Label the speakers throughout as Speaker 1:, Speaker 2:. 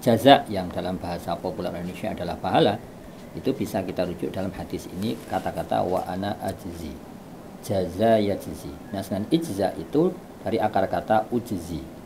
Speaker 1: jaza yang dalam bahasa populer Indonesia adalah pahala, itu bisa kita rujuk dalam hadis ini kata-kata wa ana ajzi, jaza yajzi. Nah, dengan ijza itu dari akar kata ujzi.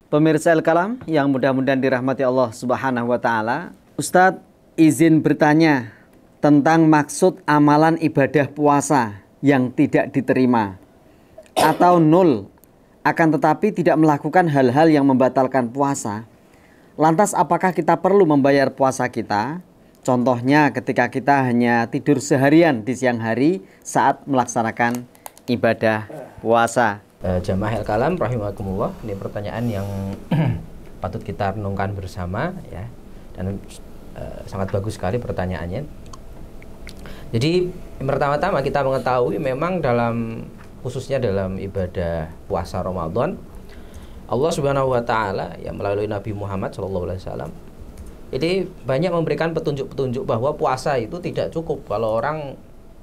Speaker 2: Pemirsa Al-Kalam yang mudah-mudahan dirahmati Allah Subhanahu wa Ta'ala, Ustadz izin bertanya tentang maksud amalan ibadah puasa yang tidak diterima atau nol, akan tetapi tidak melakukan hal-hal yang membatalkan puasa. Lantas apakah kita perlu membayar puasa kita? Contohnya ketika kita hanya tidur seharian di siang hari saat melaksanakan ibadah puasa.
Speaker 3: Jamaah Al-Kalam rahimakumullah, ini pertanyaan yang patut kita renungkan bersama ya, dan sangat bagus sekali pertanyaannya. Jadi pertama-tama kita mengetahui memang khususnya dalam ibadah puasa Ramadan, Allah Subhanahu wa Ta'ala ya melalui Nabi Muhammad SAW ini banyak memberikan petunjuk-petunjuk bahwa puasa itu tidak cukup kalau orang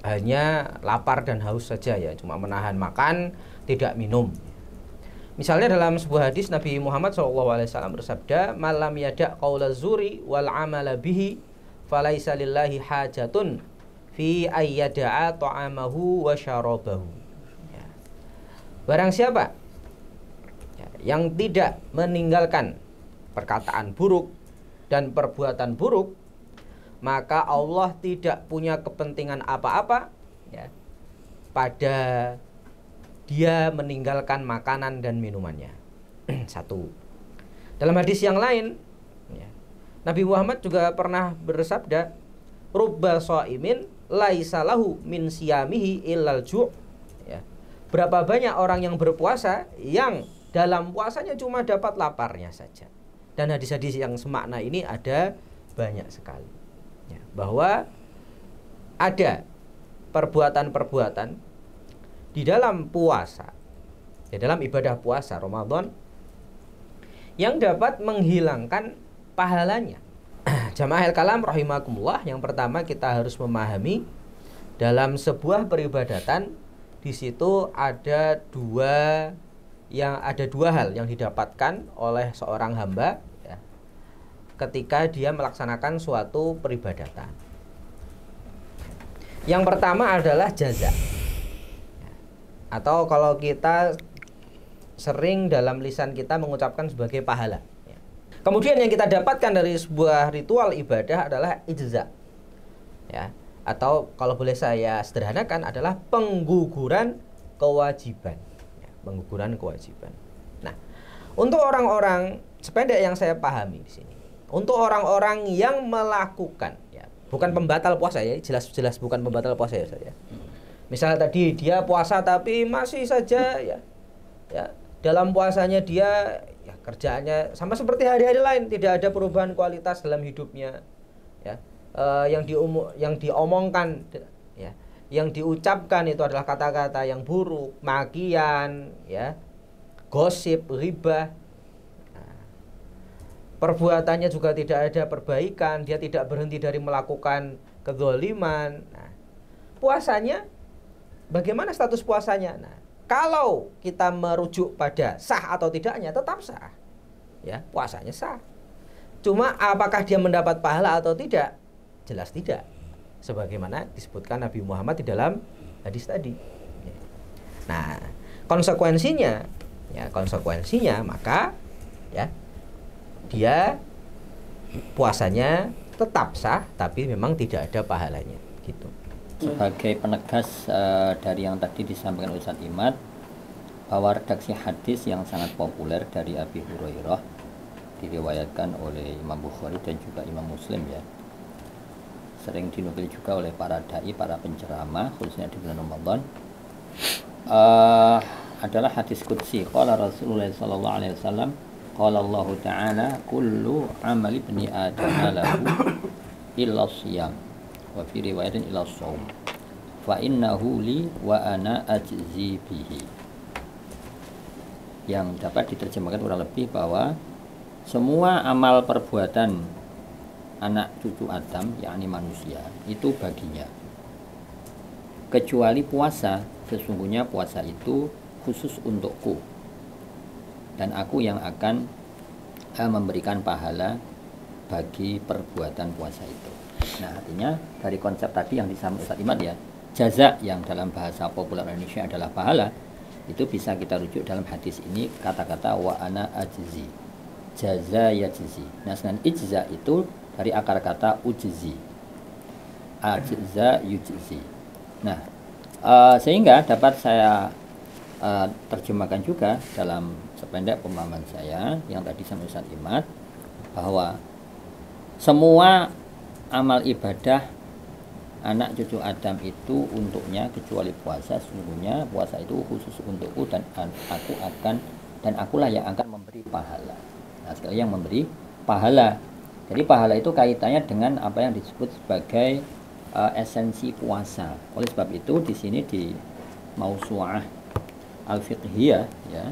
Speaker 3: hanya lapar dan haus saja ya, cuma menahan makan, tidak minum. Misalnya dalam sebuah hadis Nabi Muhammad SAW bersabda, "Malam yada' qaula zuri wal amala bihi, falaisa lillahi hajatun fi ayyada'a ta'amahu wa syarabahu." Ya. Barang siapa ya, yang tidak meninggalkan perkataan buruk dan perbuatan buruk, maka Allah tidak punya kepentingan apa-apa ya, pada dia meninggalkan makanan dan minumannya. Satu. Dalam hadis yang lain ya, Nabi Muhammad juga pernah bersabda, "Rubba shaimin laisa lahu min siyamihi illal ju'." Ya. Berapa banyak orang yang berpuasa yang dalam puasanya cuma dapat laparnya saja. Dan hadis-hadis yang semakna ini ada banyak sekali ya, bahwa ada perbuatan-perbuatan di dalam puasa, di dalam ibadah puasa Ramadan yang dapat menghilangkan pahalanya. Jamaah Al-Kalam rahimakumullah, yang pertama kita harus memahami dalam sebuah peribadatan di situ ada dua hal yang didapatkan oleh seorang hamba ya, ketika dia melaksanakan suatu peribadatan. Yang pertama adalah jaza, atau kalau kita sering dalam lisan kita mengucapkan sebagai pahala. Kemudian yang kita dapatkan dari sebuah ritual ibadah adalah ijza ya, atau kalau boleh saya sederhanakan adalah pengguguran kewajiban ya, pengguguran kewajiban. Nah, untuk orang-orang, sependek yang saya pahami di sini, untuk orang-orang yang melakukan ya, bukan pembatal puasa ya, jelas-jelas bukan pembatal puasa ya saya. Misalnya tadi dia puasa tapi masih saja ya dalam puasanya dia ya kerjaannya sama seperti hari-hari lain, tidak ada perubahan kualitas dalam hidupnya ya, yang diomongkan ya, yang diucapkan itu adalah kata-kata yang buruk, makian ya, gosip, ghibah. Nah, perbuatannya juga tidak ada perbaikan, dia tidak berhenti dari melakukan kezaliman. Nah, puasanya bagaimana status puasanya? Nah, kalau kita merujuk pada sah atau tidaknya, tetap sah. Ya, puasanya sah. Cuma apakah dia mendapat pahala atau tidak? Jelas tidak. Sebagaimana disebutkan Nabi Muhammad di dalam hadis tadi. Nah, konsekuensinya maka ya dia puasanya tetap sah tapi memang tidak ada pahalanya gitu.
Speaker 1: Sebagai penegas dari yang tadi disampaikan Ustadz Imad, bahwa redaksi hadis yang sangat populer dari Abi Hurairah diriwayatkan oleh Imam Bukhari dan juga Imam Muslim ya, sering dinukil juga oleh para dai, para penceramah khususnya di bulan Ramadan, adalah hadis qudsi. Qala Rasulullah sallallahu alaihi wasallam, qala Allah Ta'ala, kullu amali ibni Adam lahu illa siyam wa fi riwayatin illa shaum fa innahu li wa ana ajzi bihi. Yang dapat diterjemahkan kurang lebih bahwa semua amal perbuatan anak cucu Adam, yakni manusia, itu baginya, kecuali puasa. Sesungguhnya puasa itu khusus untukku, dan aku yang akan memberikan pahala bagi perbuatan puasa itu. Nah, artinya dari konsep tadi yang disampaikan Ustaz Imad ya, jaza yang dalam bahasa populer Indonesia adalah pahala, itu bisa kita rujuk dalam hadis ini kata-kata wa ana ajzi, jaza yajzi. Nah, sedangkan ijza itu dari akar kata ujzi, ajza yujzi. Nah, sehingga dapat saya terjemahkan juga dalam sependek pemahaman saya yang tadi sama Ustaz Imad, bahwa semua amal ibadah anak cucu Adam itu untuknya kecuali puasa. Sesungguhnya puasa itu khusus untukku, dan akulah yang akan memberi pahala. Nah, sekali yang memberi pahala. Jadi pahala itu kaitannya dengan apa yang disebut sebagai esensi puasa. Oleh sebab itu di sini di Mausu'ah Al-Fiqhiyah ya,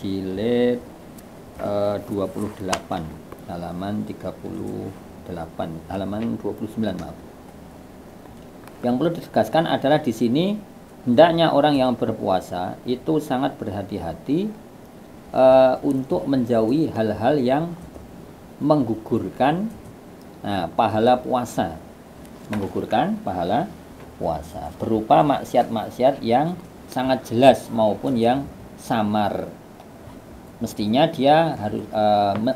Speaker 1: jilid 28 halaman 38 halaman 29 maaf. Yang perlu ditegaskan adalah di sini hendaknya orang yang berpuasa itu sangat berhati-hati untuk menjauhi hal-hal yang menggugurkan pahala puasa, berupa maksiat-maksiat yang sangat jelas maupun yang samar. Mestinya dia harus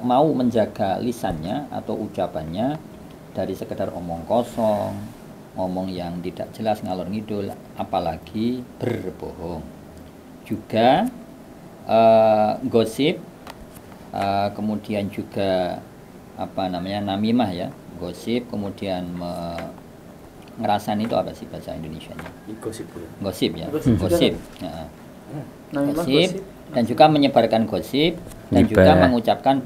Speaker 1: mau menjaga lisannya atau ucapannya dari sekedar omong kosong, ngomong yang tidak jelas, ngalor ngidul, apalagi berbohong. Juga gosip, kemudian juga namimah ya, gosip, kemudian ngerasan itu apa sih bahasa Indonesianya? Gosip ya, gosip. Gosip dan juga menyebarkan gosip dan juga mengucapkan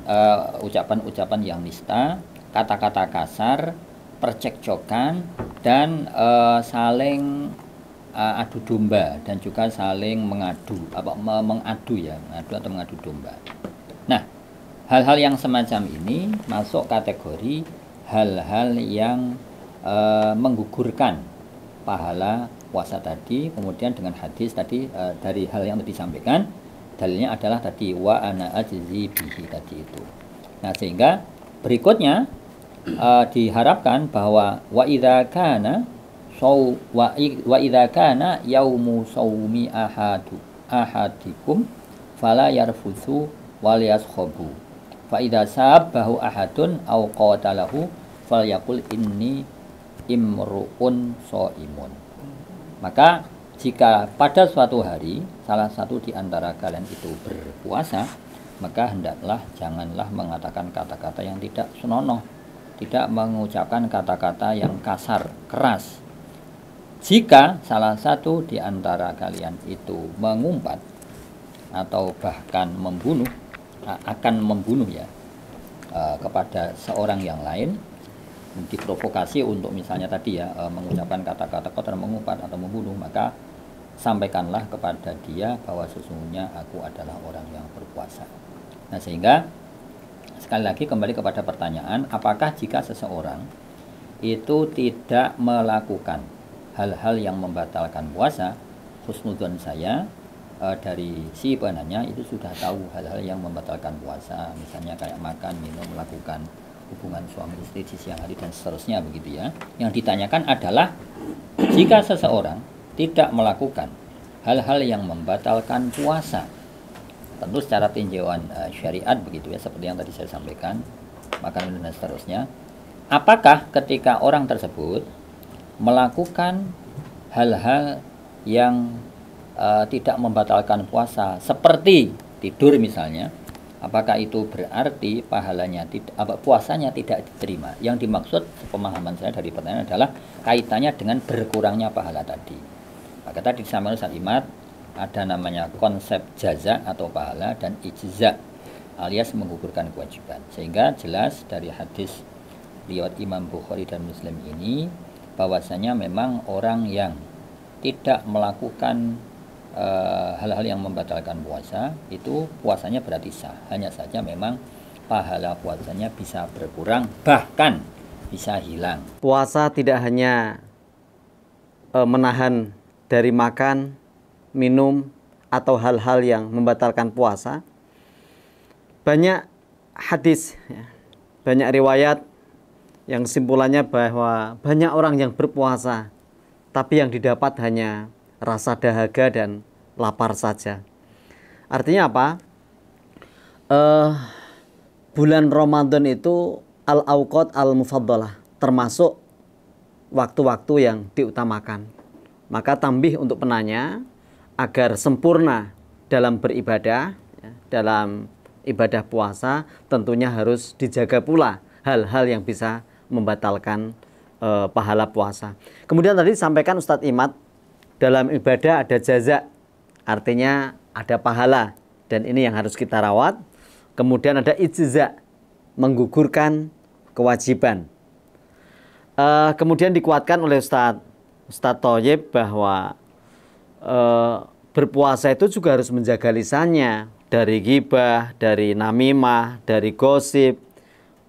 Speaker 1: ucapan-ucapan yang nista, kata-kata kasar, percekcokan, dan saling adu domba, dan juga saling mengadu atau mengadu domba. Nah, hal-hal yang semacam ini masuk kategori hal-hal yang menggugurkan pahala puasa tadi. Kemudian dengan hadis tadi, dari hal yang tadi disampaikan, dalilnya adalah tadi wa ana ajzi bihi tadi itu. Nah, sehingga berikutnya diharapkan bahwa wa idza kana yaumu saumi ahadikum fala yarfuthu wal yaskhabu fa idza sabahu ahadun aw qatalahu falyaqul inni imru'un shaimun. Maka jika pada suatu hari salah satu di antara kalian itu berpuasa, maka janganlah mengatakan kata-kata yang tidak senonoh, tidak mengucapkan kata-kata yang kasar, keras. Jika salah satu di antara kalian itu mengumpat atau bahkan akan membunuh kepada seorang yang lain, diprovokasi untuk misalnya tadi mengucapkan kata-kata kotor, mengumpat atau membunuh, maka sampaikanlah kepada dia bahwa sesungguhnya aku adalah orang yang berpuasa. Nah, sehingga sekali lagi kembali kepada pertanyaan, apakah jika seseorang itu tidak melakukan hal-hal yang membatalkan puasa, husnudzon saya dari si penanya itu sudah tahu hal-hal yang membatalkan puasa, misalnya kayak makan, minum, melakukan hubungan suami istri di siang hari dan seterusnya begitu ya. Yang ditanyakan adalah jika seseorang tidak melakukan hal-hal yang membatalkan puasa, tentu secara tinjauan syariat begitu ya, seperti yang tadi saya sampaikan, makan, minum dan seterusnya, apakah ketika orang tersebut melakukan hal-hal yang tidak membatalkan puasa seperti tidur misalnya, apakah itu berarti puasanya tidak diterima? Yang dimaksud pemahaman saya dari pertanyaan adalah kaitannya dengan berkurangnya pahala tadi. Maka tadi disampaikan Ustaz Imad, ada namanya konsep jaza atau pahala dan ijza alias menggugurkan kewajiban. Sehingga jelas dari hadis riwayat Imam Bukhari dan Muslim ini bahwasanya memang orang yang tidak melakukan hal-hal yang membatalkan puasa itu puasanya berarti sah. Hanya saja memang pahala puasanya bisa berkurang, bahkan bisa hilang.
Speaker 2: Puasa tidak hanya menahan dari makan, minum, atau hal-hal yang membatalkan puasa. Banyak hadis, banyak riwayat yang simpulannya bahwa banyak orang yang berpuasa, tapi yang didapat hanya rasa dahaga dan lapar saja. Artinya apa? Bulan Ramadan itu al-awqat al-mufaddalah, termasuk waktu-waktu yang diutamakan. Maka tambih untuk penanya agar sempurna dalam beribadah, dalam ibadah puasa, tentunya harus dijaga pula hal-hal yang bisa membatalkan pahala puasa. Kemudian tadi disampaikan Ustadz Imad, dalam ibadah ada jaza, artinya ada pahala, dan ini yang harus kita rawat. Kemudian ada ijza, menggugurkan kewajiban. Kemudian dikuatkan oleh Ustadz Thoyib bahwa berpuasa itu juga harus menjaga lisannya dari ghibah, dari namimah, dari gosip,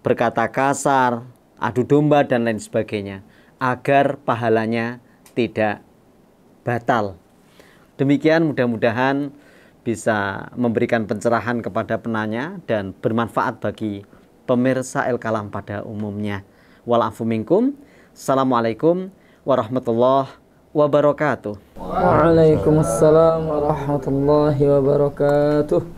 Speaker 2: berkata kasar, adu domba, dan lain sebagainya, agar pahalanya tidak batal. Demikian, mudah-mudahan bisa memberikan pencerahan kepada penanya dan bermanfaat bagi pemirsa El-Kalam pada umumnya. Wal-afu minkum. Assalamualaikum warahmatullahi wabarakatuh.
Speaker 4: Waalaikumsalam warahmatullahi wabarakatuh.